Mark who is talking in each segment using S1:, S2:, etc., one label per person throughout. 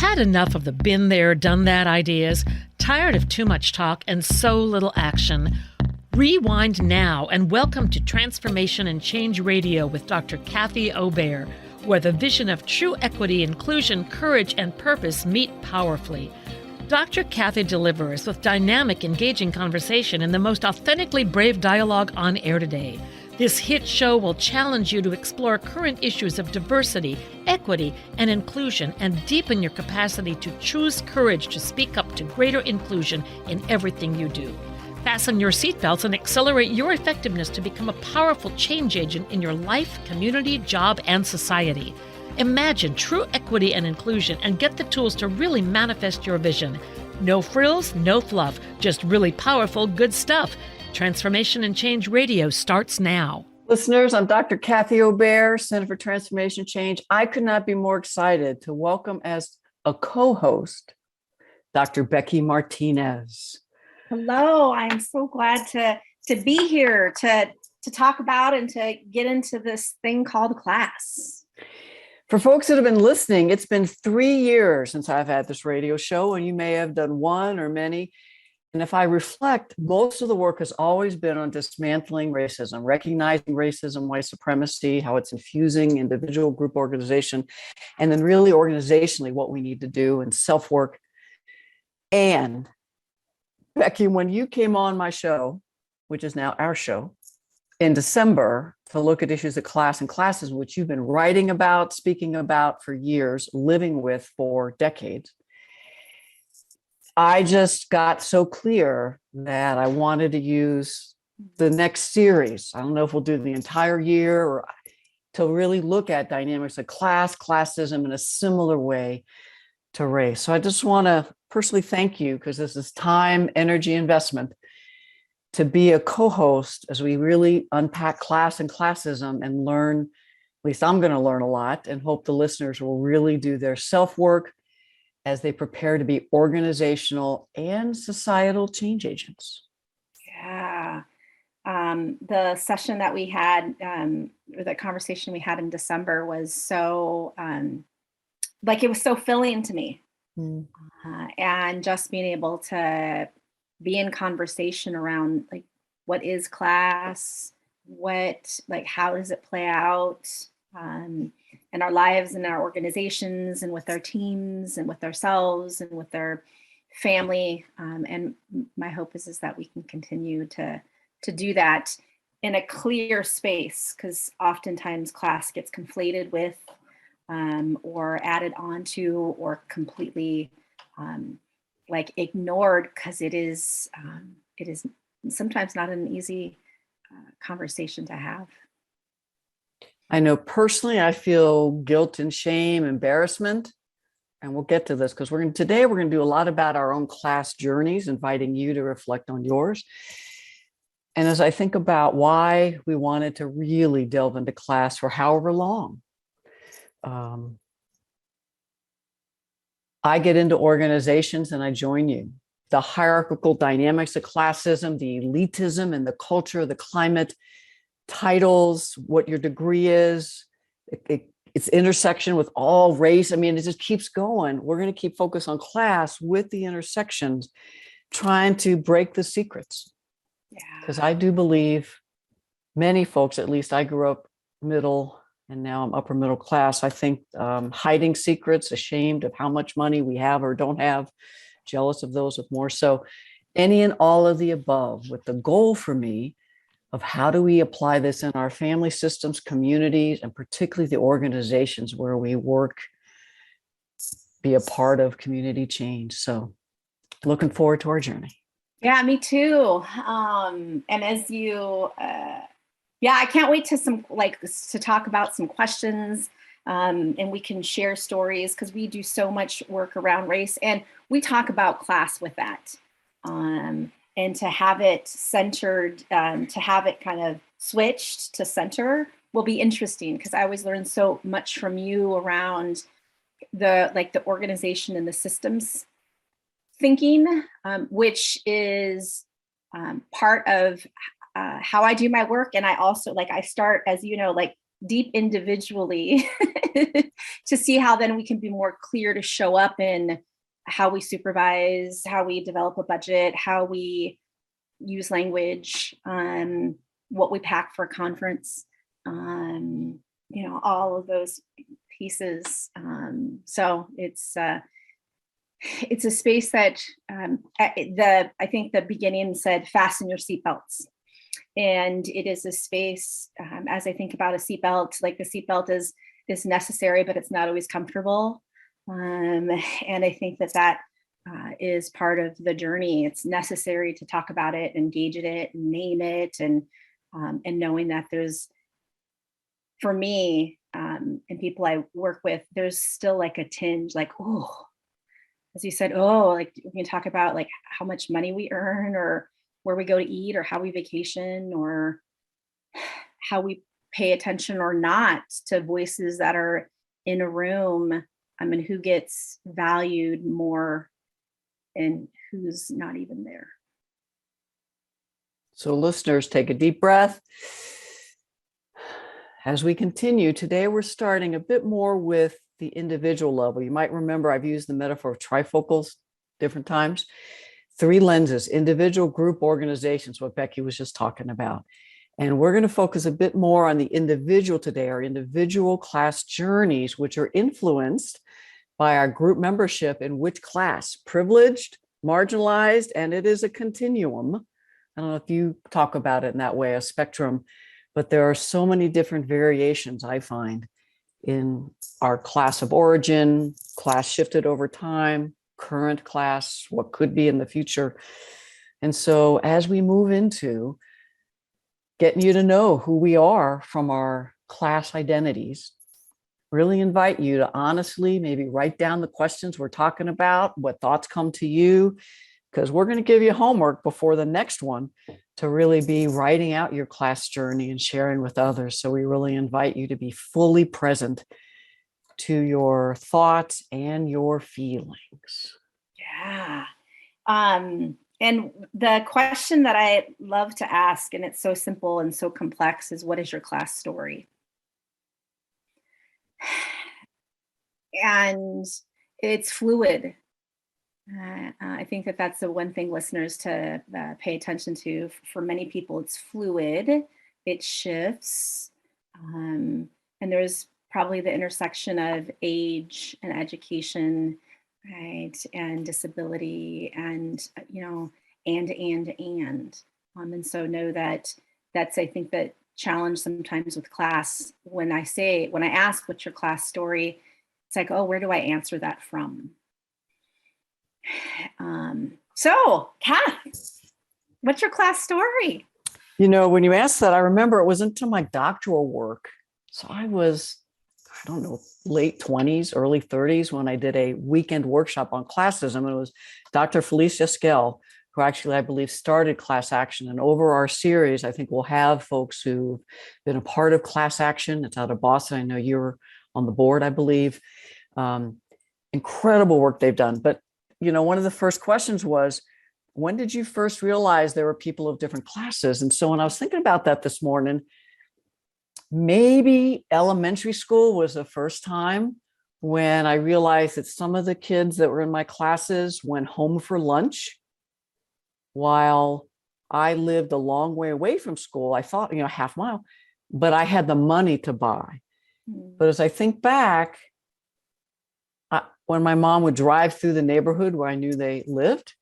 S1: Had enough of the been there, done that ideas? Tired of too much talk and so little action? Rewind now and welcome to Transformation and Change Radio with Dr. Kathy Obear, where the vision of true equity, inclusion, courage, and purpose meet powerfully. Dr. Kathy delivers with dynamic, engaging conversation and the most authentically brave dialogue on air today. This hit show will challenge you to explore current issues of diversity, equity, and inclusion and deepen your capacity to choose courage to speak up to greater inclusion in everything you do. Fasten your seatbelts and accelerate your effectiveness to become a powerful change agent in your life, community, job, and society. Imagine true equity and inclusion and get the tools to really manifest your vision. No frills, no fluff, just really powerful, good stuff. Transformation and Change Radio starts now.
S2: Listeners, I'm Dr. Kathy Obear, Center for Transformation Change. I could not be more excited to welcome as a co-host, Dr. Becky Martinez.
S3: Hello, I'm so glad to be here to talk about and to get into this thing called class.
S2: For folks that have been listening, it's been 3 years since I've had this radio show, and you may have done one or many. And if I reflect, most of the work has always been on dismantling racism, recognizing racism, white supremacy, how it's infusing individual, group, organization, and then really organizationally what we need to do and self-work. And Becky, when you came on my show, which is now our show, in December to look at issues of class and classism, which you've been writing about, speaking about for years, living with for decades, I just got so clear that I wanted to use the next series. I don't know if we'll do the entire year or to really look at dynamics of class, classism in a similar way to race. So I just want to personally thank you because this is time, energy, investment to be a co-host as we really unpack class and classism and learn, at least I'm going to learn a lot and hope the listeners will really do their self-work as they prepare to be organizational and societal change agents.
S3: Yeah. The session that we had, or the conversation we had in December was so, it was so filling to me. And just being able to be in conversation around what is class, how does it play out in our lives and our organizations and with our teams and with ourselves and with our family. And my hope is that we can continue to do that in a clear space, because oftentimes class gets conflated with or added onto or completely ignored, because it is sometimes not an easy conversation to have.
S2: I know personally, I feel guilt and shame, embarrassment, and we'll get to this because today we're going to do a lot about our own class journeys, inviting you to reflect on yours. And as I think about why we wanted to really delve into class for however long, I get into organizations and I join you. The hierarchical dynamics of classism, the elitism and the culture, the climate, titles, what your degree is, its intersection with all race. I mean, it just keeps going. We're going to keep focused on class with the intersections, trying to break the secrets. Because I do believe many folks, at least I grew up middle and now I'm upper middle class, I think hiding secrets, ashamed of how much money we have or don't have, jealous of those with more. So any and all of the above, with the goal for me of how do we apply this in our family systems, communities, and particularly the organizations where we work, be a part of community change. So looking forward to our journey.
S3: Yeah, me too. And as you, I can't wait to talk about some questions and we can share stories, because we do so much work around race and we talk about class with that. And to have it centered, to have it kind of switched to center will be interesting, because I always learn so much from you around the organization and the systems thinking, which is part of how I do my work. And I also I start, as you know, deep individually to see how then we can be more clear to show up in how we supervise, how we develop a budget, how we use language, what we pack for a conference, all of those pieces. So it's a space that I think the beginning said, fasten your seatbelts. And it is a space, as I think about a seatbelt, like the seatbelt is necessary, but it's not always comfortable. And I think that is part of the journey. It's necessary to talk about it, engage it, and name it, and knowing that there's, for me, and people I work with, there's still like a tinge, like, oh, as you said, oh, like we can talk about like how much money we earn, or where we go to eat, or how we vacation, or how we pay attention or not to voices that are in a room. I mean, who gets valued more and who's not even there.
S2: So listeners, take a deep breath. As we continue, today we're starting a bit more with the individual level. You might remember I've used the metaphor of trifocals different times. 3 lenses: individual, group, organizations, what Becky was just talking about. And we're going to focus a bit more on the individual today, our individual class journeys, which are influenced by our group membership in which class: privileged, marginalized, and it is a continuum. I don't know if you talk about it in that way, a spectrum, but there are so many different variations I find in our class of origin, class shifted over time, current class, what could be in the future. And so as we move into getting you to know who we are from our class identities, really invite you to honestly maybe write down the questions we're talking about, what thoughts come to you, because we're going to give you homework before the next one to really be writing out your class journey and sharing with others. So we really invite you to be fully present to your thoughts and your feelings.
S3: Yeah. And the question that I love to ask, and it's so simple and so complex, is what is your class story? And it's fluid. I think that's the one thing listeners to pay attention to. For many people, it's fluid. It shifts. And there's probably the intersection of age and education, right, and disability, and and so know that that's, I think, that challenge sometimes with class. When I ask what's your class story, it's like, oh, where do I answer that from? So Kath, what's your class story?
S2: When you asked that, I remember it was into my doctoral work. So I was, I don't know, late 20s, early 30s when I did a weekend workshop on classism. And it was Dr. Felicia Skell, who actually, I believe, started Class Action. And over our series, I think we'll have folks who've been a part of Class Action. It's out of Boston. I know you're on the board, I believe. Incredible work they've done. But, one of the first questions was, when did you first realize there were people of different classes? And so when I was thinking about that this morning, maybe elementary school was the first time when I realized that some of the kids that were in my classes went home for lunch while I lived a long way away from school. I thought, half mile, but I had the money to buy. But as I think back, when my mom would drive through the neighborhood where I knew they lived,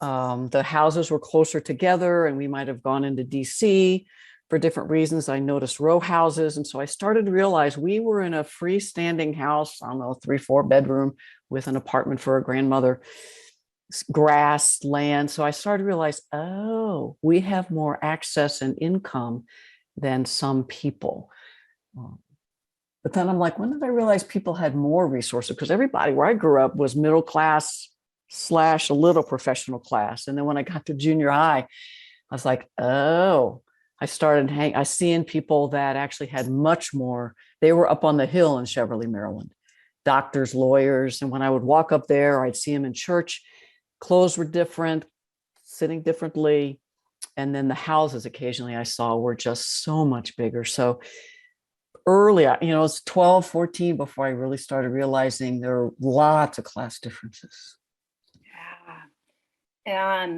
S2: the houses were closer together, and we might have gone into DC for different reasons. I noticed row houses. And so I started to realize we were in a freestanding house, 3-4 bedroom with an apartment for a grandmother, grass, land. So I started to realize, oh, we have more access and income than some people. But then I'm like, when did I realize people had more resources? Because everybody where I grew up was middle class / a little professional class. And then when I got to junior high, I was like, oh, I started seeing people that actually had much more. They were up on the hill in Cheverly, Maryland, doctors, lawyers. And when I would walk up there, I'd see them in church. Clothes were different, sitting differently. And then the houses occasionally I saw were just so much bigger. So early, it's 12, 14 before I really started realizing there are lots of class differences.
S3: Yeah.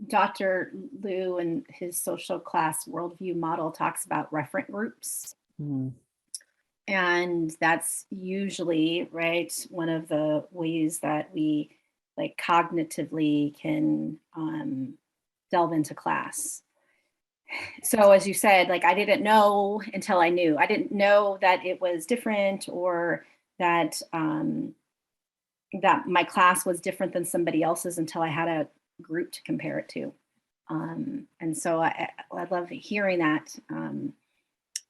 S3: Dr. Liu and his social class worldview model talks about referent groups.
S2: Mm.
S3: And that's usually, right, one of the ways that we like cognitively can delve into class. So as you said, like I didn't know until I knew. I didn't know that it was different or that that my class was different than somebody else's until I had a group to compare it to. And so I love hearing that.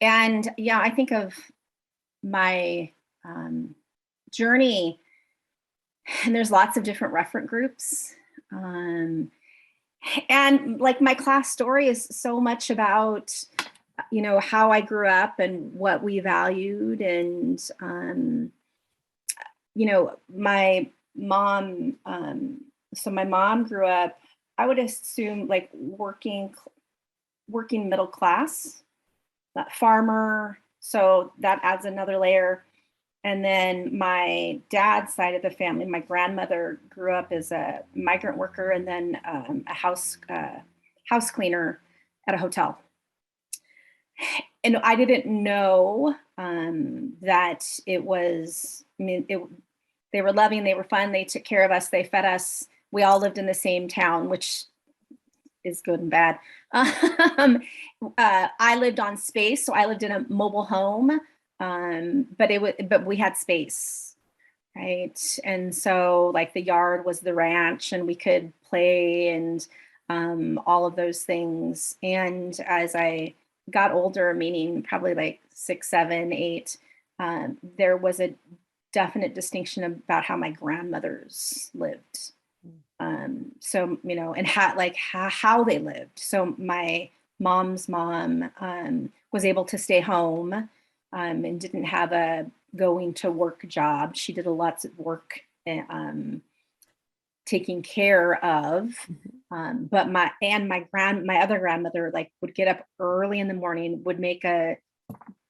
S3: And yeah, I think of my journey, and there's lots of different referent groups. And like my class story is so much about, how I grew up and what we valued. And, my mom, so my mom grew up, I would assume like working middle class, that farmer. So that adds another layer. And then my dad's side of the family, my grandmother grew up as a migrant worker and then a house cleaner at a hotel. And I didn't know that it was, they were loving, they were fun, they took care of us, they fed us. We all lived in the same town, which is good and bad. I lived on space, so I lived in a mobile home. But we had space, right? And so like the yard was the ranch and we could play and all of those things. And as I got older, meaning probably like 6, 7, 8, there was a definite distinction about how my grandmothers lived. So, and how they lived. So my mom's mom was able to stay home and didn't have a going to work job. She did lots of work taking care of. But my other grandmother like would get up early in the morning, would make a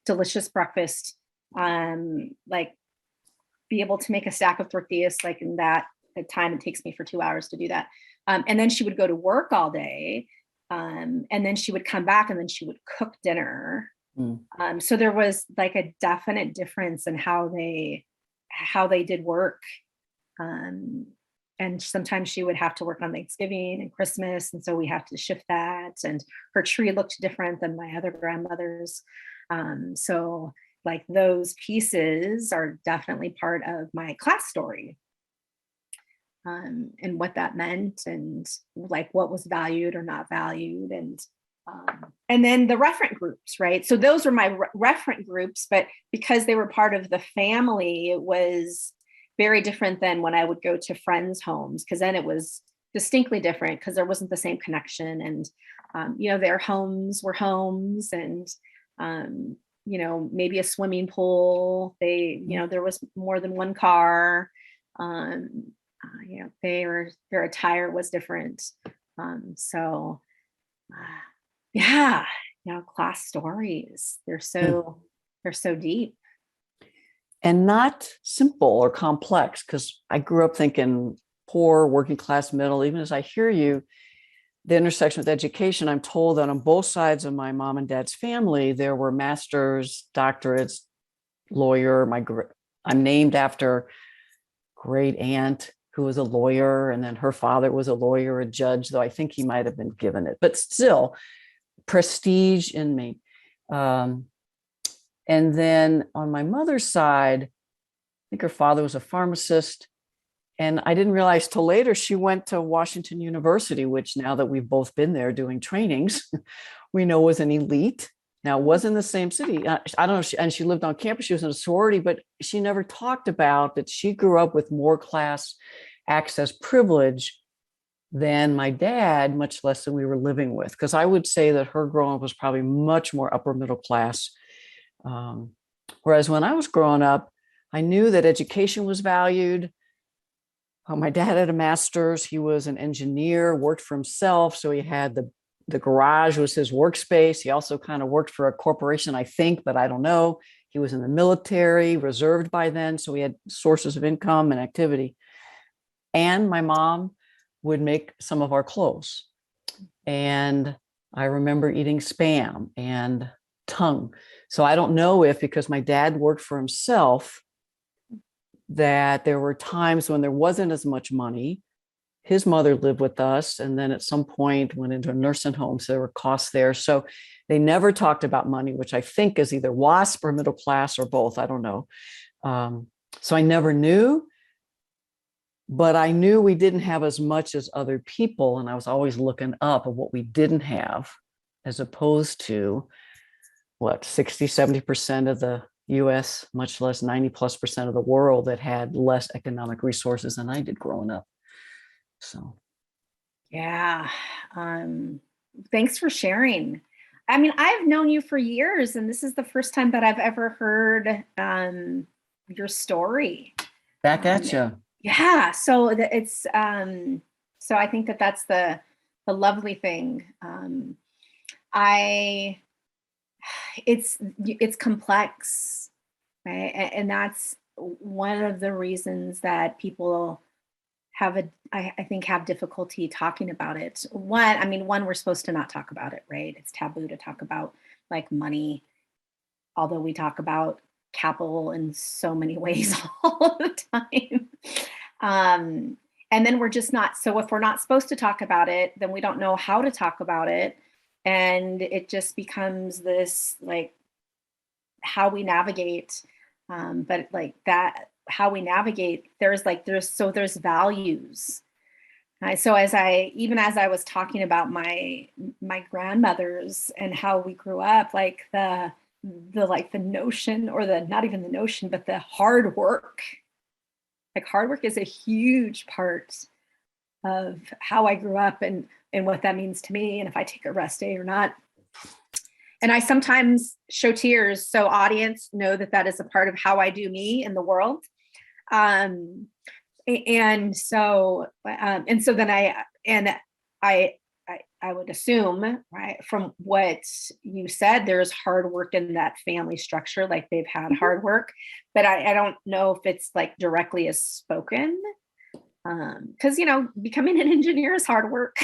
S3: delicious breakfast, like be able to make a stack of tortillas like in that time it takes me for 2 hours to do that. And then she would go to work all day. And then she would come back and then she would cook dinner. So there was like a definite difference in how they did work. And sometimes she would have to work on Thanksgiving and Christmas. And so we have to shift that. And her tree looked different than my other grandmother's. So like those pieces are definitely part of my class story. And what that meant and like what was valued or not valued. And then the referent groups, right? So those were my referent groups, but because they were part of the family, it was very different than when I would go to friends' homes, because then it was distinctly different because there wasn't the same connection. And, their homes were homes and, maybe a swimming pool. There was more than one car. Their attire was different. Class stories, they're so deep.
S2: And not simple or complex, because I grew up thinking poor, working class, middle. Even as I hear you, the intersection with education, I'm told that on both sides of my mom and dad's family, there were masters, doctorates, lawyer. I'm named after great aunt who was a lawyer, and then her father was a lawyer, a judge, though I think he might have been given it, but still prestige in me. And then on my mother's side, I think her father was a pharmacist. And I didn't realize till later she went to Washington University, which now that we've both been there doing trainings, we know was an elite. Now, it wasn't the same city. I don't know. And she lived on campus. She was in a sorority, but she never talked about that she grew up with more class access privilege than my dad, much less than we were living with. Because I would say that her growing up was probably much more upper middle class. Whereas when I was growing up, I knew that education was valued. My dad had a master's. He was an engineer, worked for himself. So he had the the garage was his workspace. He also kind of worked for a corporation, I think, but I don't know. He was in the military, reserved by then. So he had sources of income and activity. And my mom would make some of our clothes. And I remember eating Spam and tongue. So I don't know if, because my dad worked for himself, that there were times when there wasn't as much money. His mother lived with us, and then at some point went into a nursing home. So there were costs there. So they never talked about money, which I think is either WASP or middle class or both. I don't know. So I never knew, but I knew we didn't have as much as other people. And I was always looking up at what we didn't have, as opposed to what, 60, 70% of the US, much less 90+% of the world that had less economic resources than I did growing up. So,
S3: yeah. Thanks for sharing. I mean, I've known you for years, and this is the first time that I've ever heard your story.
S2: back at you.
S3: Yeah. So it's so I think that that's the lovely thing. It's complex, right? And that's one of the reasons that people I think have difficulty talking about it. One, we're supposed to not talk about it, right? It's taboo to talk about like money, although we talk about capital in so many ways all the time. And then we're just not, so if we're not supposed to talk about it, then we don't know how to talk about it. And it just becomes this, like, how we navigate, but like that, how we navigate, there's values. So as I was talking about my grandmothers and how we grew up, like the notion, or not even the notion, but the hard work, like hard work is a huge part of how I grew up and what that means to me, and if I take a rest day or not. And I sometimes show tears, so audience know that is a part of how I do me in the world. And so then I would assume, right, from what you said, there's hard work in that family structure, like they've had hard work, but I don't know if it's like directly as spoken, because becoming an engineer is hard work.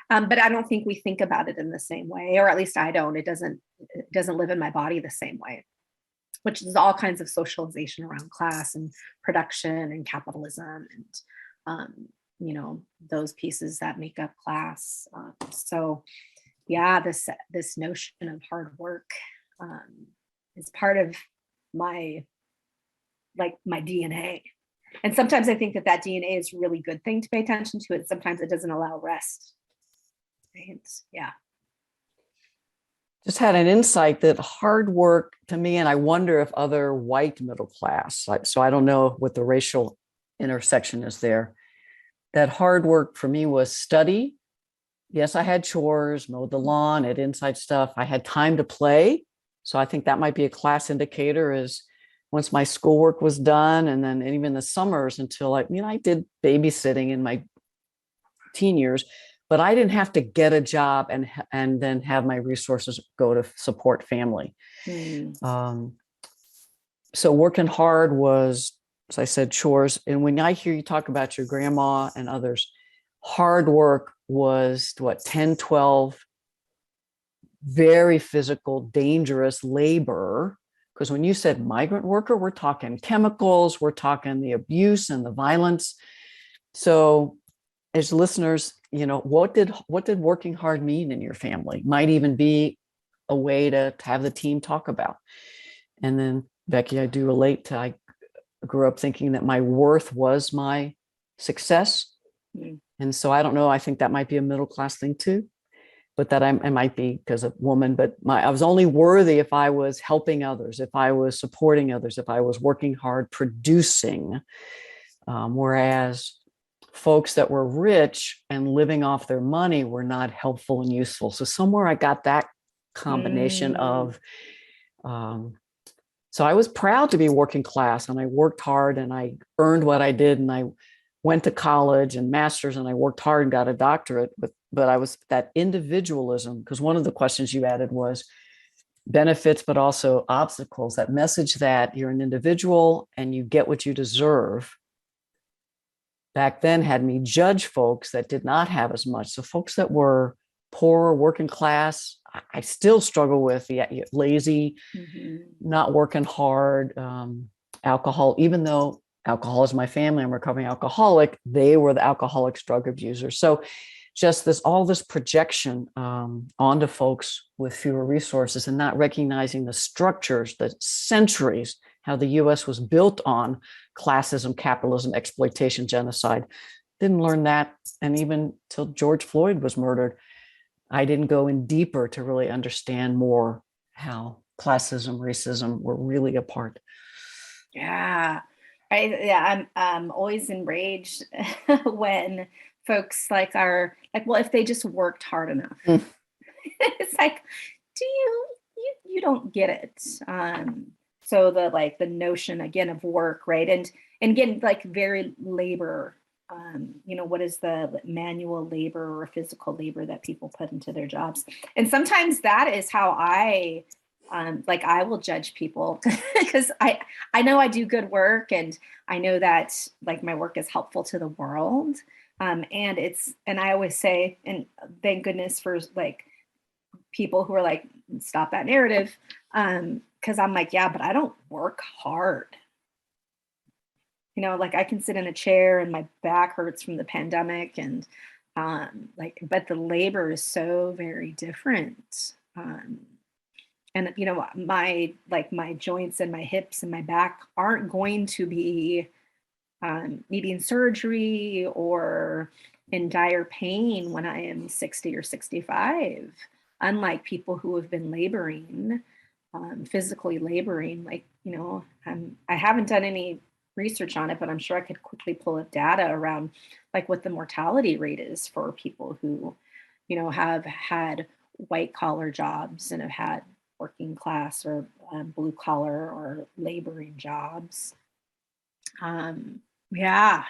S3: But I don't think we think about it in the same way, or at least I don't. It doesn't live in my body the same way, which is all kinds of socialization around class and production and capitalism and those pieces that make up class. So yeah, this notion of hard work is part of my DNA. And sometimes I think that DNA is a really good thing to pay attention to, and sometimes it doesn't allow rest. Right? Yeah.
S2: Just had an insight that hard work to me, and I wonder if other white middle class, so I don't know what the racial intersection is there, that hard work for me was study. Yes, I had chores, mowed the lawn, had inside stuff. I had time to play. So I think that might be a class indicator, is once my schoolwork was done, and then even the summers until I did babysitting in my teen years, but I didn't have to get a job and then have my resources go to support family. So working hard was, as I said, chores. And when I hear you talk about your grandma and others, hard work was 10, 12, very physical, dangerous labor. Because when you said migrant worker, we're talking chemicals, we're talking the abuse and the violence. So as listeners, what did working hard mean in your family? Might even be a way to have the team talk about. And then Becky, I do relate to, I grew up thinking that my worth was my success. And so I don't know, I think that might be a middle class thing too, but that I might be because of woman, but I was only worthy if I was helping others, if I was supporting others, if I was working hard, producing, whereas folks that were rich and living off their money were not helpful and useful. So somewhere I got that combination of, so I was proud to be working class, and I worked hard and I earned what I did, and I went to college and master's, and I worked hard and got a doctorate. But I was that individualism, because one of the questions you added was benefits, but also obstacles. That message that you're an individual and you get what you deserve back then had me judge folks that did not have as much. So folks that were poor, working class, I still struggle with the lazy, not working hard, alcohol, even though alcohol is my family, I'm a recovering alcoholic, they were the alcoholics, drug abusers. So just all this projection onto folks with fewer resources and not recognizing the structures, the centuries, how the US was built on classism, capitalism, exploitation, genocide. Didn't learn that. And even till George Floyd was murdered, I didn't go in deeper to really understand more how classism, racism were really a part.
S3: Yeah. I'm always enraged when folks are like, well, if they just worked hard enough. It's like, do you don't get it. So the notion again of work, right? And again, like very labor, what is the manual labor or physical labor that people put into their jobs? And sometimes that is how I will judge people because I know I do good work, and I know that my work is helpful to the world. And I always say, and thank goodness for people who are like, stop that narrative. Cause I'm like, yeah, but I don't work hard. I can sit in a chair and my back hurts from the pandemic, and but the labor is so very different. And my joints and my hips and my back aren't going to be needing surgery or in dire pain when I am 60 or 65, unlike people who have been laboring, physically laboring. I haven't done any research on it, but I'm sure I could quickly pull up data around what the mortality rate is for people who, have had white collar jobs and have had working class or blue collar or laboring jobs. Yeah.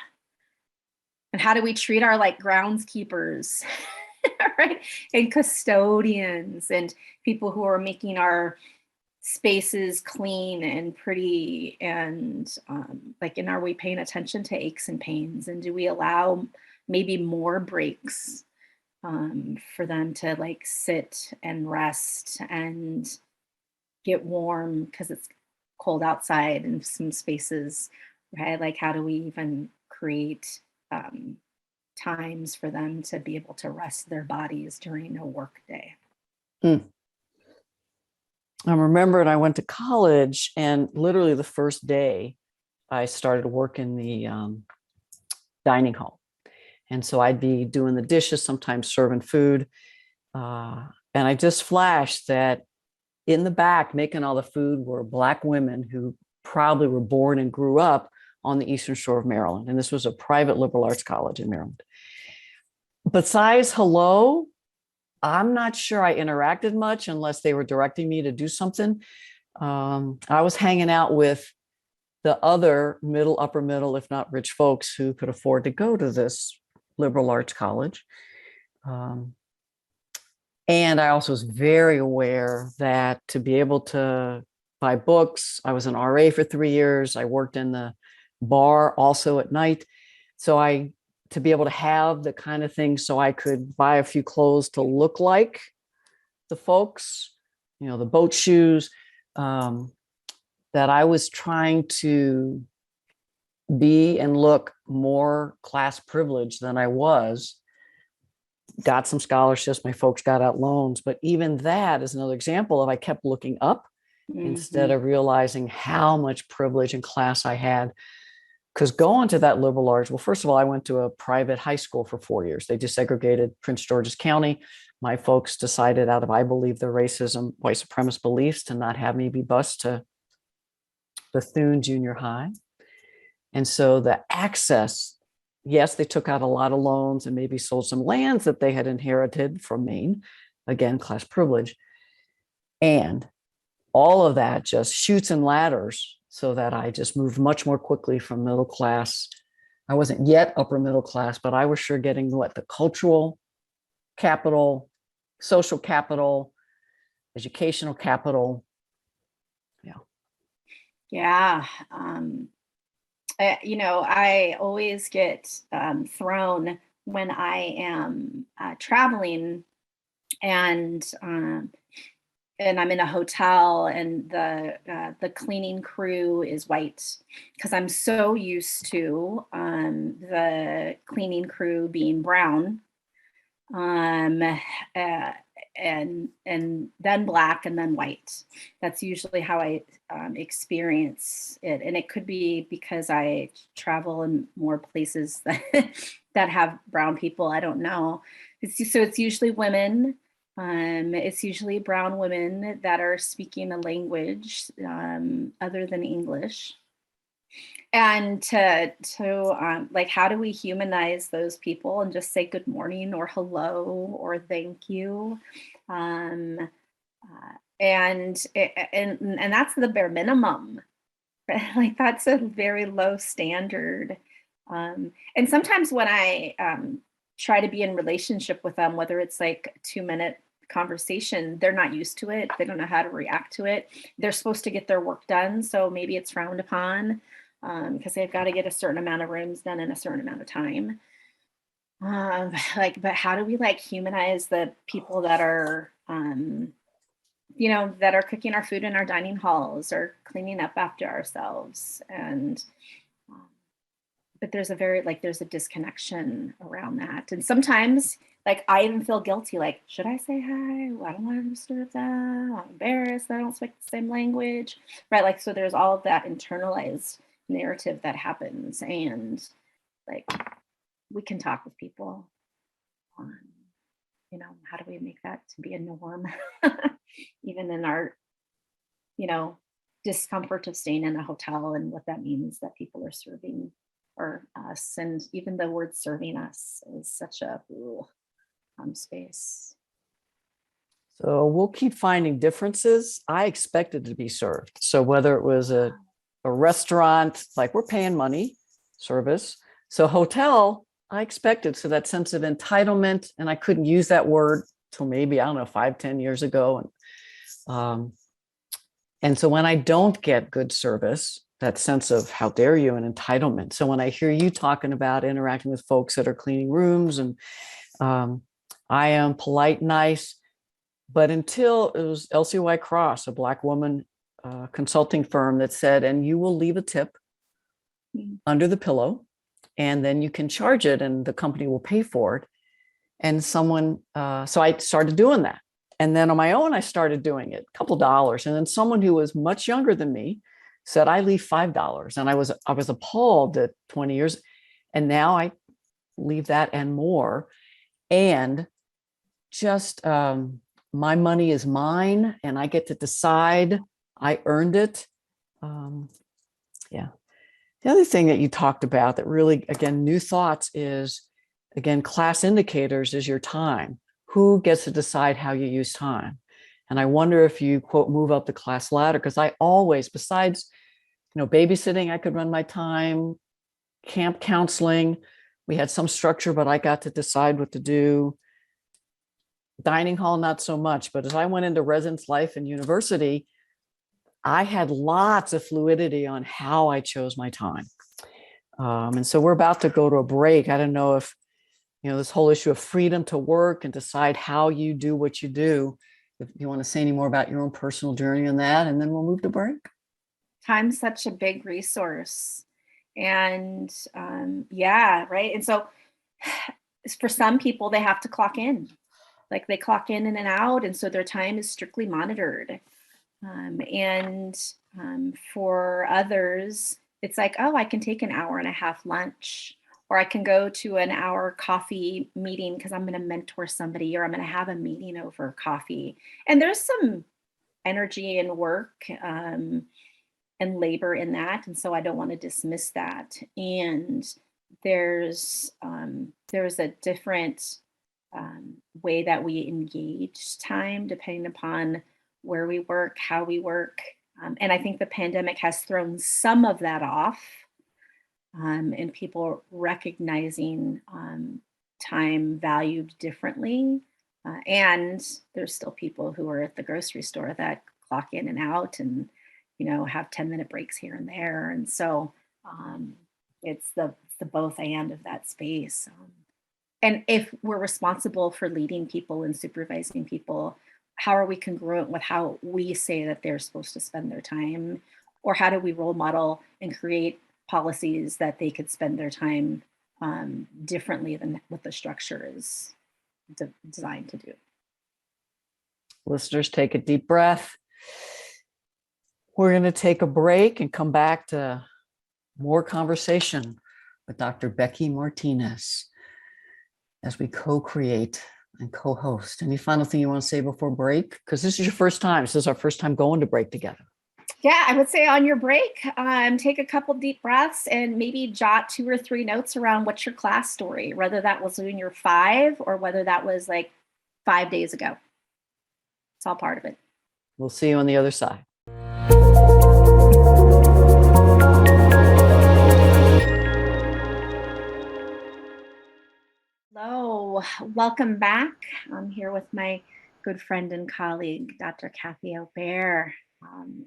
S3: And how do we treat our groundskeepers, right? And custodians and people who are making our spaces clean and pretty, and are we paying attention to aches and pains, and do we allow maybe more breaks for them to sit and rest and get warm because it's cold outside in some spaces, right? How do we even create times for them to be able to rest their bodies during a work day?
S2: I remember I went to college, and literally the first day I started work in the dining hall. And so I'd be doing the dishes, sometimes serving food. And I just flashed that in the back making all the food were Black women who probably were born and grew up on the Eastern Shore of Maryland. And this was a private liberal arts college in Maryland. Besides hello, I'm not sure I interacted much unless they were directing me to do something. I was hanging out with the other middle, upper middle, if not rich folks who could afford to go to this liberal arts college. And I also was very aware that to be able to buy books, I was an RA for 3 years. I worked in the bar also at night. So to be able to have the kind of things so I could buy a few clothes to look like the folks, the boat shoes, that I was trying to be and look more class privileged than I was. Got some scholarships, my folks got out loans, but even that is another example of I kept looking up instead of realizing how much privilege and class I had. Because going to that liberal arts, well, first of all, I went to a private high school for 4 years. They desegregated Prince George's County. My folks decided, out of, I believe, their racism, white supremacist beliefs, to not have me be bused to Bethune Junior High. And so the access, yes, they took out a lot of loans and maybe sold some lands that they had inherited from Maine. Again, class privilege. And all of that just shoots and ladders so that I just moved much more quickly from middle class I wasn't yet upper middle class, but I was sure getting what? The cultural capital, social capital, educational capital. Yeah.
S3: Yeah. I always get thrown when I am traveling and I'm in a hotel and the cleaning crew is white, because I'm so used to the cleaning crew being brown, um, uh, and then black and then white. That's usually how I experience it, and it could be because I travel in more places that that have brown people. I don't know. It's usually women. It's usually brown women that are speaking a language other than English. And like, how do we humanize those people and just say good morning or hello or thank you? Um, and that's the bare minimum. Like, that's a very low standard. And sometimes when I try to be in relationship with them, whether it's like 2-minute conversation, they're not used to it. They don't know how to react to it. They're supposed to get their work done, so maybe it's frowned upon because they've got to get a certain amount of rooms done in a certain amount of time. But how do we like humanize the people that are that are cooking our food in our dining halls or cleaning up after ourselves? And but there's a disconnection around that. And sometimes like I even feel guilty, like, should I say hi? Well, I don't want to disturb them. I'm embarrassed that I don't speak the same language, right? Like, so there's all of that internalized narrative that happens. And like, we can talk with people on, how do we make that to be a norm? Even in our, discomfort of staying in a hotel and what that means that people are serving or us. And even the word serving us is such a space.
S2: So we'll keep finding differences. I expected to be served. So whether it was a restaurant, like we're paying money, service. So hotel, I expected. So that sense of entitlement, and I couldn't use that word till maybe, I don't know, 5-10 years ago. And so when I don't get good service, that sense of how dare you and entitlement. So when I hear you talking about interacting with folks that are cleaning rooms and I am polite, nice, but until it was LCY Cross, a Black woman consulting firm that said, and you will leave a tip under the pillow and then you can charge it and the company will pay for it. And so I started doing that. And then on my own, I started doing it, a couple dollars. And then someone who was much younger than me said, I leave $5. And I was appalled at 20 years. And now I leave that and more. And just my money is mine and I get to decide. I earned it. Yeah. The other thing that you talked about that really, again, new thoughts is, again, class indicators is your time. Who gets to decide how you use time? And I wonder if you, quote, move up the class ladder, because I always, besides, babysitting, I could run my time, camp counseling, we had some structure, but I got to decide what to do. Dining hall, not so much. But as I went into residence life and university, I had lots of fluidity on how I chose my time. And so we're about to go to a break. I don't know if, this whole issue of freedom to work and decide how you do what you do. If you want to say any more about your own personal journey on that, and then we'll move to break.
S3: Time's such a big resource. And right. And so for some people, they have to clock in. Like they clock in and out. And so their time is strictly monitored. For others, it's like, oh, I can take an hour and a half lunch, or I can go to an hour coffee meeting because I'm going to mentor somebody, or I'm going to have a meeting over coffee. And there's some energy and work and labor in that. And so I don't want to dismiss that. And there's a different way that we engage time depending upon where we work, how we work. And I think the pandemic has thrown some of that off. and people recognizing time valued differently. And there's still people who are at the grocery store that clock in and out and, have 10-minute breaks here and there. And so it's the both and of that space. And if we're responsible for leading people and supervising people, how are we congruent with how we say that they're supposed to spend their time? Or how do we role model and create policies that they could spend their time differently than what the structure is designed to do?
S2: Listeners, take a deep breath. We're going to take a break and come back to more conversation with Dr. Becky Martinez as we co-create and co-host. Any final thing you want to say before break? Because this is your first time. This is our first time going to break together.
S3: Yeah, I would say on your break, take a couple deep breaths and maybe jot 2 or 3 notes around what's your class story, whether that was when you're 5 or whether that was like 5 days ago. It's all part of it.
S2: We'll see you on the other side.
S3: Hello, welcome back. I'm here with my good friend and colleague, Dr. Kathy Obear.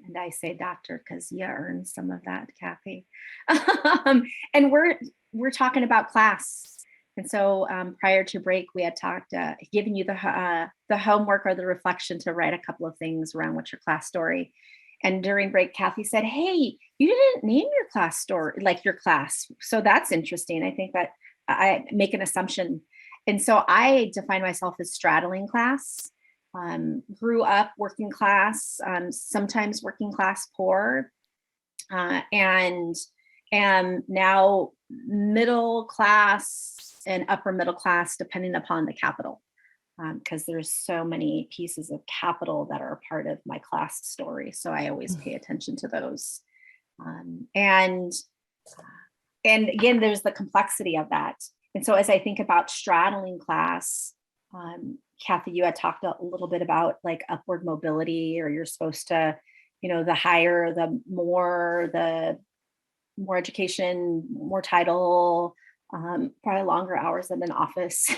S3: And I say doctor because you earned some of that, Kathy. And we're talking about class. And so prior to break, we had talked, giving you the homework or the reflection to write a couple of things around what's your class story. And during break, Kathy said, hey, you didn't name your class story, like your class. So that's interesting. I think that I make an assumption. And so I define myself as straddling class. Grew up working class, sometimes working class poor, and am now middle class and upper middle class, depending upon the capital, because there's so many pieces of capital that are a part of my class story. So I always pay attention to those. And again, there's the complexity of that. And so as I think about straddling class, Kathy, you had talked a little bit about like upward mobility, or you're supposed to, the higher, the more education, more title, probably longer hours in an office.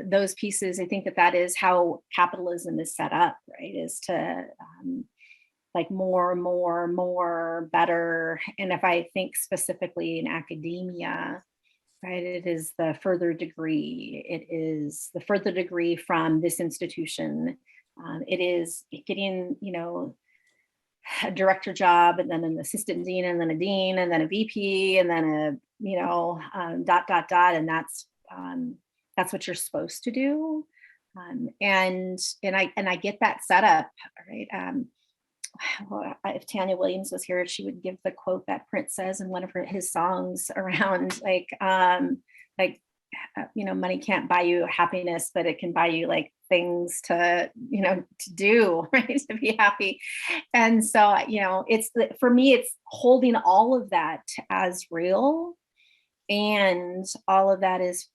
S3: Those pieces, I think that is how capitalism is set up, right? Is to like more, better. And if I think specifically in academia, right, it is the further degree. It is the further degree from this institution. It is getting, a director job, and then an assistant dean, and then a dean, and then a VP, and then a dot. And that's what you're supposed to do. And I get that setup, right? If Tanya Williams was here, she would give the quote that Prince says in one of his songs around money can't buy you happiness, but it can buy you like things to do, right, to be happy. And so for me, it's holding all of that as real, and all of that is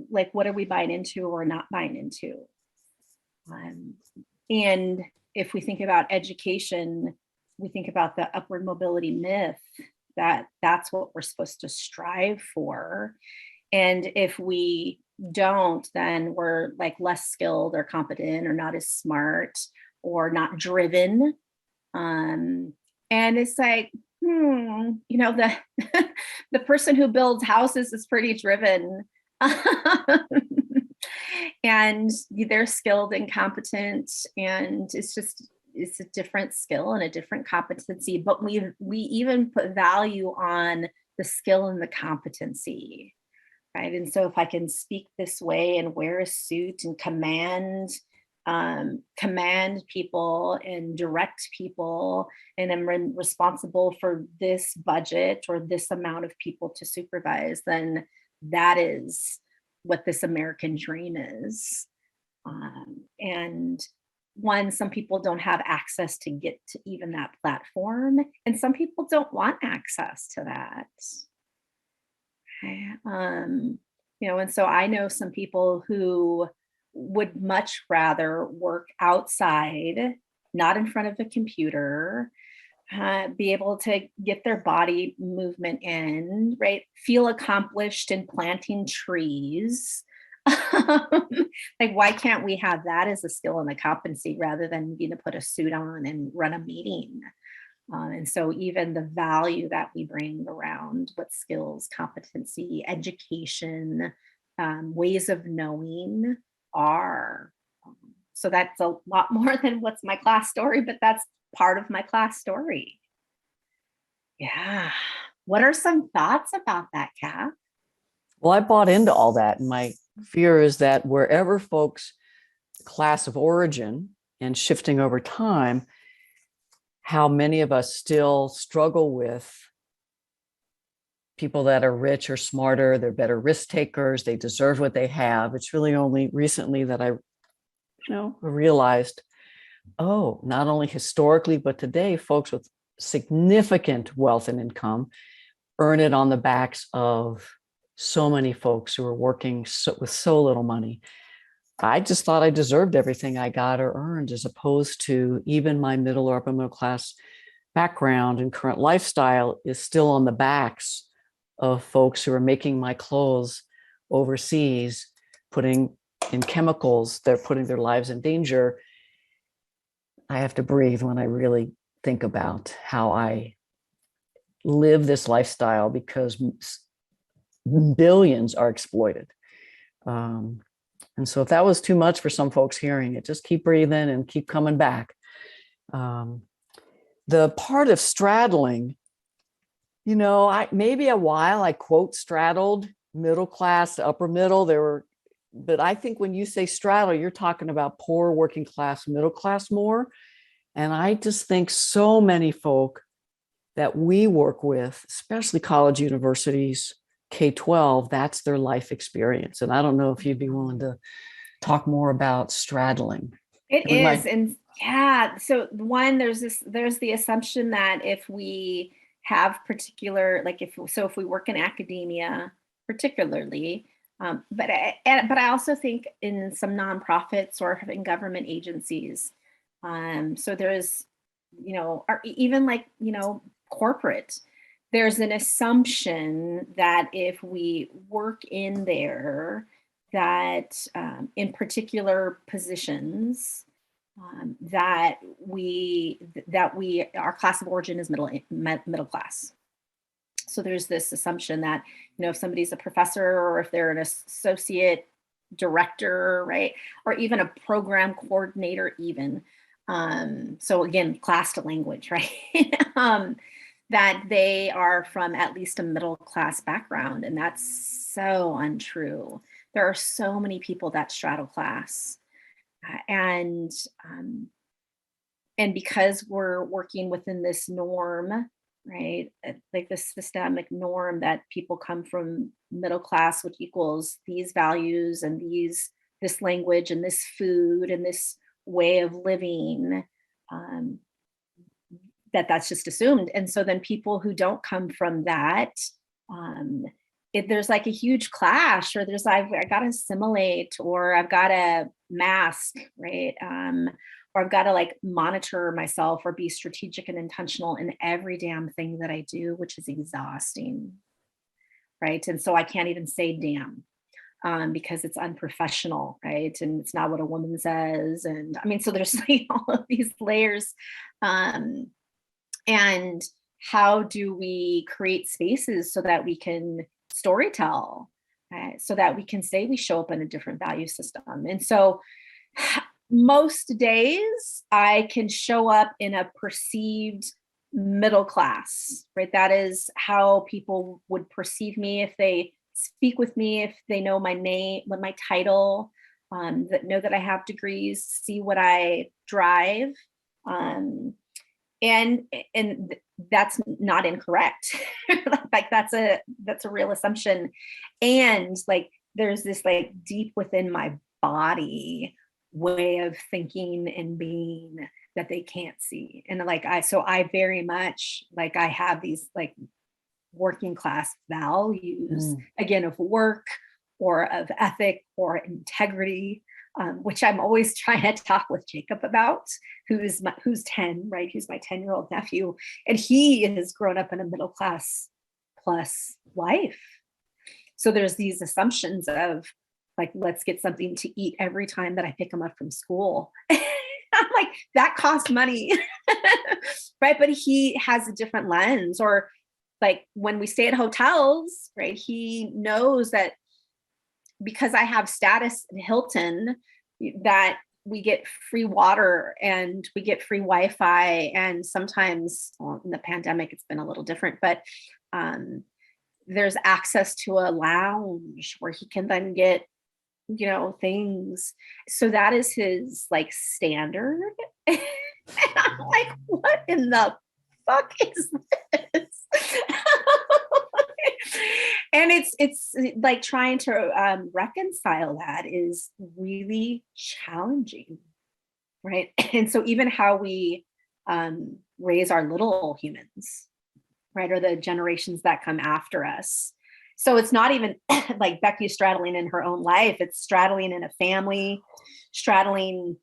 S3: like, what are we buying into or not buying into? And if we think about education, we think about the upward mobility myth, that's what we're supposed to strive for. And if we don't, then we're like less skilled or competent or not as smart or not driven. And it's like, the the person who builds houses is pretty driven. And they're skilled and competent, and it's a different skill and a different competency, but we even put value on the skill and the competency, right? And so if I can speak this way and wear a suit and command people and direct people, and I'm responsible for this budget or this amount of people to supervise, then that is what this American dream is. And some people don't have access to get to even that platform, and some people don't want access to that. And so I know some people who would much rather work outside, not in front of a computer, be able to get their body movement in, right? Feel accomplished in planting trees. Like, why can't we have that as a skill and a competency rather than needing to put a suit on and run a meeting? And so even the value that we bring around what skills, competency, education, ways of knowing are. So that's a lot more than what's my class story, but that's part of my class story. Yeah. What are some thoughts about that, Kath?
S2: Well, I bought into all that. And my fear is that wherever folks' class of origin and shifting over time, how many of us still struggle with people that are rich or smarter, they're better risk takers, they deserve what they have. It's really only recently that I realized, oh, not only historically, but today, folks with significant wealth and income earn it on the backs of so many folks who are working with so little money. I just thought I deserved everything I got or earned, as opposed to even my middle or upper middle class background and current lifestyle is still on the backs of folks who are making my clothes overseas, putting in chemicals, they're putting their lives in danger. I have to breathe when I really think about how I live this lifestyle, because billions are exploited. And so if that was too much for some folks hearing it, just keep breathing and keep coming back. The part of straddling, maybe a while I quote straddled middle class, upper middle. But I think when you say straddle, you're talking about poor, working class, middle class more. And I just think so many folk that we work with, especially college, universities, K-12, that's their life experience. And I don't know if you'd be willing to talk more about straddling.
S3: It is. And yeah, so one, there's the assumption that if we have particular, like if we work in academia, particularly, but I also think in some nonprofits or in government agencies, so there's, or even like, corporate, there's an assumption that if we work in there, that in particular positions, that our class of origin is middle class. So there's this assumption that, if somebody's a professor or if they're an associate director, right, or even a program coordinator, even. So again, class to language, right? That they are from at least a middle class background. And that's so untrue. There are so many people that straddle class. And because we're working within this norm, right, like this systemic norm that people come from middle class, which equals these values and this language and this food and this way of living, that's just assumed. And so then people who don't come from that, there's like a huge clash, or there's I got to assimilate, or I've got to mask, right? Or I've got to like monitor myself or be strategic and intentional in every damn thing that I do, which is exhausting, right? And so I can't even say damn. Because it's unprofessional, right? And it's not what a woman says. And I mean, so there's like all of these layers. And how do we create spaces so that we can storytell, so that we can say we show up in a different value system? And so most days I can show up in a perceived middle class, right? That is how people would perceive me if they speak with me, if they know my name, what my title, that know that I have degrees, see what I drive. And that's not incorrect. Like that's a real assumption. And like there's this like deep within my body way of thinking and being that they can't see. And like I very much like I have these like working class values, again, of work or of ethic or integrity, which I'm always trying to talk with Jacob about, who's 10, right? Who's my 10-year-old nephew. And he has grown up in a middle class plus life. So there's these assumptions of like, let's get something to eat every time that I pick him up from school. I'm like, that costs money, right? But he has a different lens. Or like when we stay at hotels, right? He knows that because I have status in Hilton, that we get free water and we get free Wi-Fi. And sometimes, well, in the pandemic, it's been a little different, but there's access to a lounge where he can then get, things. So that is his like standard. And I'm like, what in the fuck is this? And it's like trying to reconcile that is really challenging, right? And so even how we raise our little humans, right, or the generations that come after us. So it's not even like Becky straddling in her own life, it's straddling in a family, straddling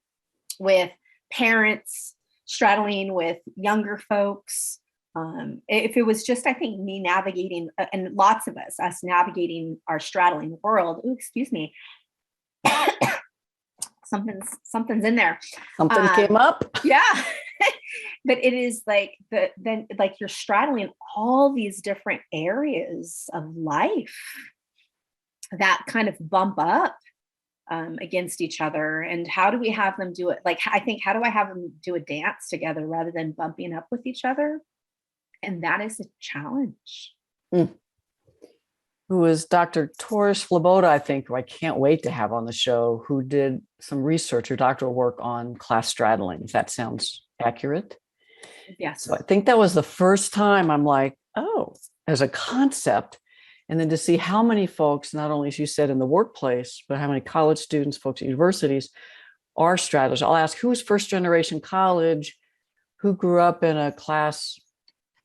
S3: with parents, straddling with younger folks. If it was just, I think, me navigating, and lots of us navigating our straddling world. Ooh, excuse me. Something's in there.
S2: Something came up.
S3: Yeah. But it is like then you're straddling all these different areas of life that kind of bump up against each other. And how do we have them do it? Like, I think, how do I have them do a dance together rather than bumping up with each other? And that is a challenge.
S2: Who is Dr. Torres Flaboda, I think, who I can't wait to have on the show, who did some research or doctoral work on class straddling, if that sounds accurate.
S3: Yes.
S2: So I think that was the first time I'm like, oh, as a concept. And then to see how many folks, not only, as you said, in the workplace, but how many college students, folks at universities are straddlers. I'll ask, who's first generation college? Who grew up in a class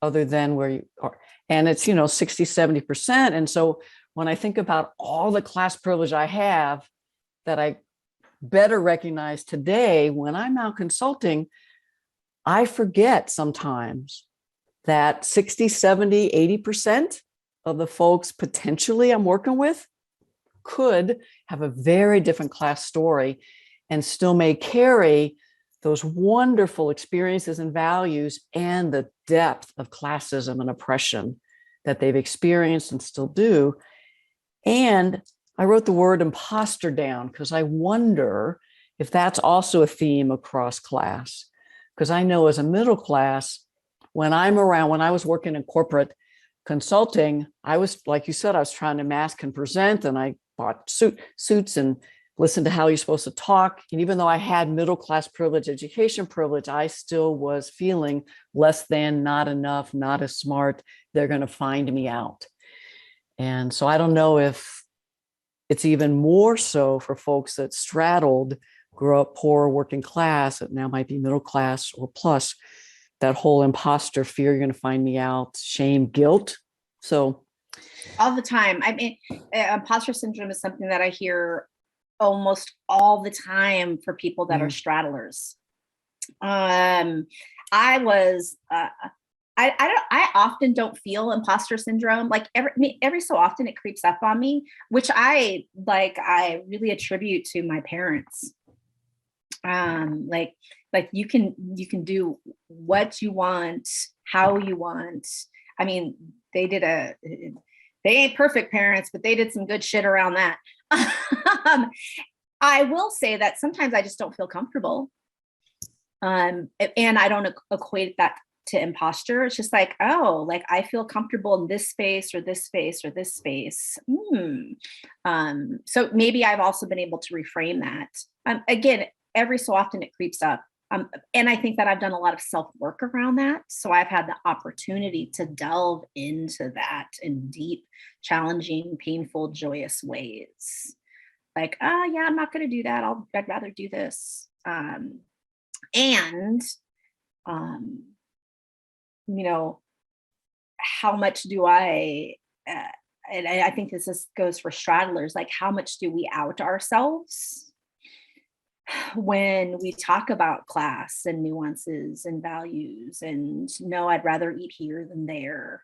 S2: other than where you are? And it's, 60, 70%. And so when I think about all the class privilege I have that I better recognize today, when I'm out consulting, I forget sometimes that 60, 70, 80% of the folks potentially I'm working with could have a very different class story and still may carry those wonderful experiences and values and the depth of classism and oppression that they've experienced and still do. And I wrote the word imposter down because I wonder if that's also a theme across class. Because I know as a middle class, when I was working in corporate consulting, I was, like you said, I was trying to mask and present, and I bought suits and listened to how you're supposed to talk. And even though I had middle class privilege, education privilege, I still was feeling less than, not enough, not as smart. They're going to find me out. And so I don't know if it's even more so for folks that straddled, grew up poor, working class, that now might be middle class or plus, that whole imposter fear, you're going to find me out, shame, guilt. So
S3: all the time. I mean, imposter syndrome is something that I hear almost all the time for people that are straddlers. I often don't feel imposter syndrome. Like every so often it creeps up on me, which I really attribute to my parents. Like you can do what you want, how you want. I mean, they ain't perfect parents, but they did some good shit around that. I will say that sometimes I just don't feel comfortable. And I don't equate that to imposter. It's just like, oh, like I feel comfortable in this space or this space or this space. So maybe I've also been able to reframe that. Again, every so often it creeps up. And I think that I've done a lot of self-work around that. So I've had the opportunity to delve into that in deep, challenging, painful, joyous ways. Like, yeah, I'm not going to do that. I'd rather do this. How much do I, and I think this goes for straddlers, like how much do we out ourselves? when we talk about class and nuances and values, and no, I'd rather eat here than there.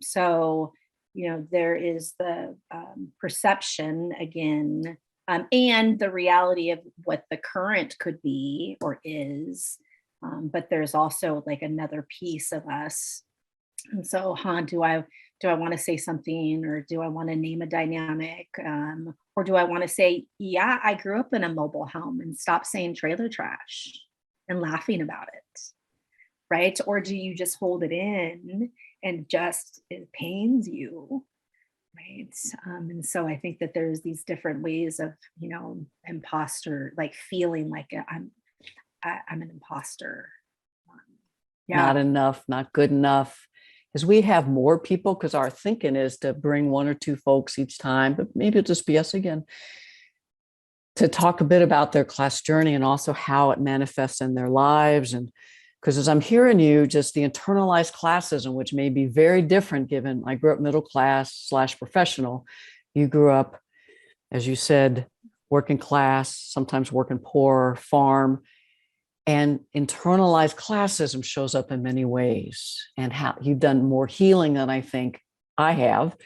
S3: So, there is the perception again, and the reality of what the current could be or is. But there's also like another piece of us. And so, do I want to say something, or do I want to name a dynamic? Or do I want to say, yeah, I grew up in a mobile home, and stop saying trailer trash and laughing about it, right? Or do you just hold it in and just it pains you, right? And so I think that there's these different ways of, imposter, like feeling like I'm an imposter.
S2: Not enough, not good enough. As we have more people, because our thinking is to bring one or two folks each time, but maybe it'll just be us again, to talk a bit about their class journey and also how it manifests in their lives. And because as I'm hearing you, just the internalized classism, which may be very different given I grew up middle class / professional. You grew up, as you said, working class, sometimes working poor, farm. And internalized classism shows up in many ways, and how you've done more healing than I think I have.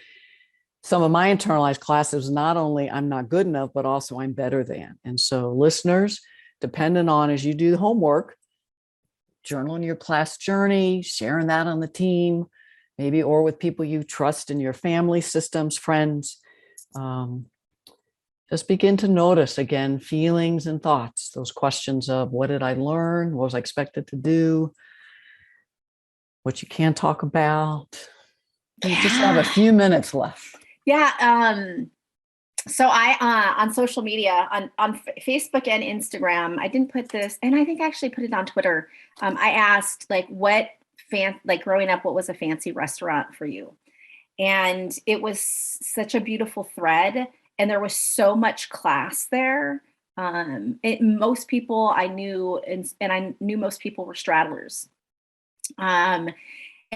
S2: Some of my internalized classism, not only I'm not good enough, but also I'm better than. And so listeners, depending on as you do the homework, journaling your class journey, sharing that on the team, maybe, or with people you trust in your family systems, friends, just begin to notice again, feelings and thoughts, those questions of what did I learn? What was I expected to do? What you can't talk about. You just have a few minutes left.
S3: Yeah. So I, on social media, on Facebook and Instagram, I didn't put this, and I think I actually put it on Twitter. I asked like growing up, what was a fancy restaurant for you? And it was such a beautiful thread. And there was so much class there. Most people I knew, and I knew most people were straddlers. And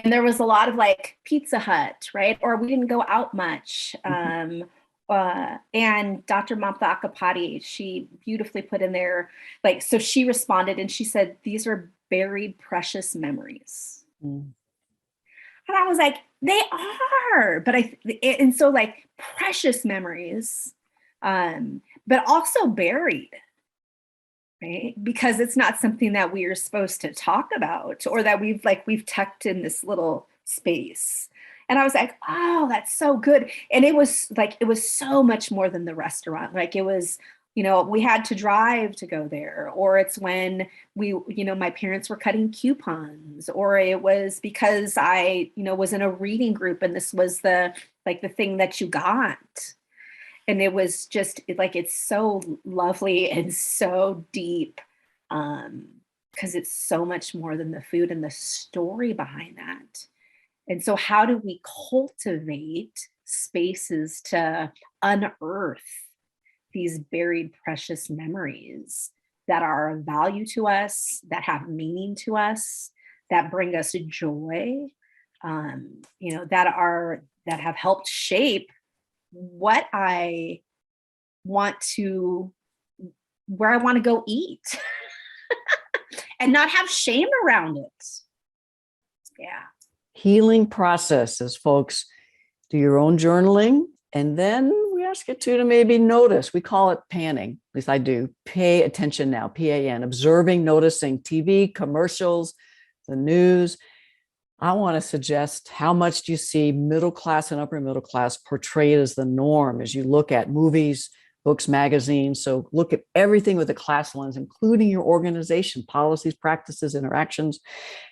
S3: there was a lot of like Pizza Hut, right? Or we didn't go out much. And Dr. Mamta Akapati, she beautifully put in there, like, so she responded and she said, these are buried precious memories. And I was like, they are, and so like precious memories, but also buried, right? Because it's not something that we are supposed to talk about, or that we've tucked in this little space. And I was like, oh, that's so good. And it was so much more than the restaurant. Like it was, we had to drive to go there, or it's when my parents were cutting coupons, or it was because I, was in a reading group and this was the thing that you got. And it was just it's so lovely and so deep, because it's so much more than the food and the story behind that. And so how do we cultivate spaces to unearth these buried precious memories that are of value to us, that have meaning to us, that bring us joy, that have helped shape what I want to, where I want to go eat and not have shame around it. Yeah.
S2: Healing processes, folks. Do your own journaling, and then we ask you to maybe notice. We call it panning, at least I do. Pay attention now, PAN, observing, noticing TV, commercials, the news. I want to suggest, how much do you see middle class and upper middle class portrayed as the norm as you look at movies, books, magazines? So look at everything with a class lens, including your organization, policies, practices, interactions,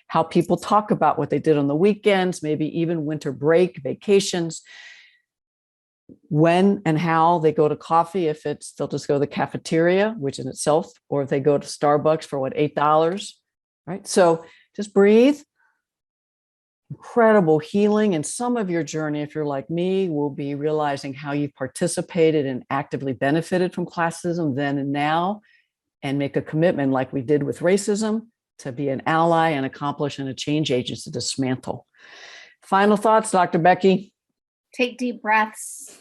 S2: how people talk about what they did on the weekends, maybe even winter break, vacations, when and how they go to coffee, if they'll just go to the cafeteria, which in itself, or if they go to Starbucks for $8, right? So just breathe. Incredible healing. And some of your journey, if you're like me, will be realizing how you participated and actively benefited from classism then and now, and make a commitment like we did with racism to be an ally and accomplish and a change agent to dismantle. Final thoughts, Dr. Becky?
S3: Take deep breaths.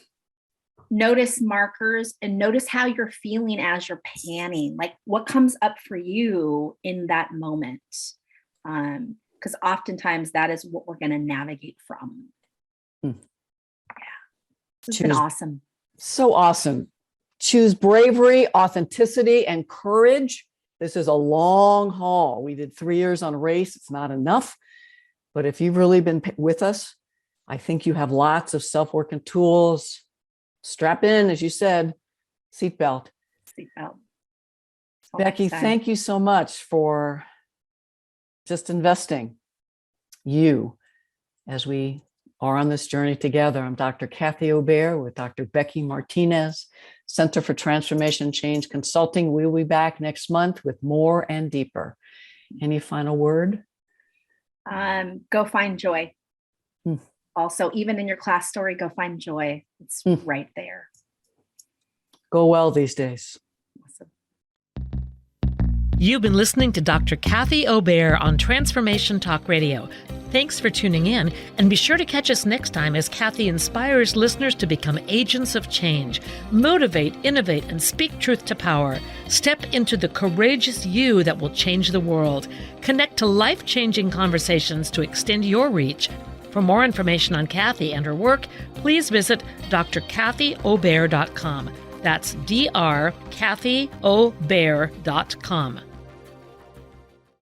S3: notice markers and notice how you're feeling as you're panning, like what comes up for you in that moment. Because oftentimes that is what we're going to navigate from. Yeah. It's been awesome.
S2: So awesome. Choose bravery, authenticity, and courage. This is a long haul. We did 3 years on race. It's not enough. But if you've really been with us, I think you have lots of self-working tools. Strap in, as you said, seatbelt.
S3: Seatbelt.
S2: Becky, thank you so much for just investing you as we are on this journey together. I'm Dr. Kathy Obear with Dr. Becky Martinez, Center for Transformation Change Consulting. We'll be back next month with more and deeper. Any final word?
S3: Go find joy. Also, even in your class story, go find joy. It's right there.
S2: Go well these days.
S3: Awesome.
S1: You've been listening to Dr. Kathy Obear on Transformation Talk Radio. Thanks for tuning in, and be sure to catch us next time as Kathy inspires listeners to become agents of change, motivate, innovate, and speak truth to power. Step into the courageous you that will change the world. Connect to life-changing conversations to extend your reach. For more information on Kathy and her work, please visit drkathyobear.com. That's drkathyobear.com.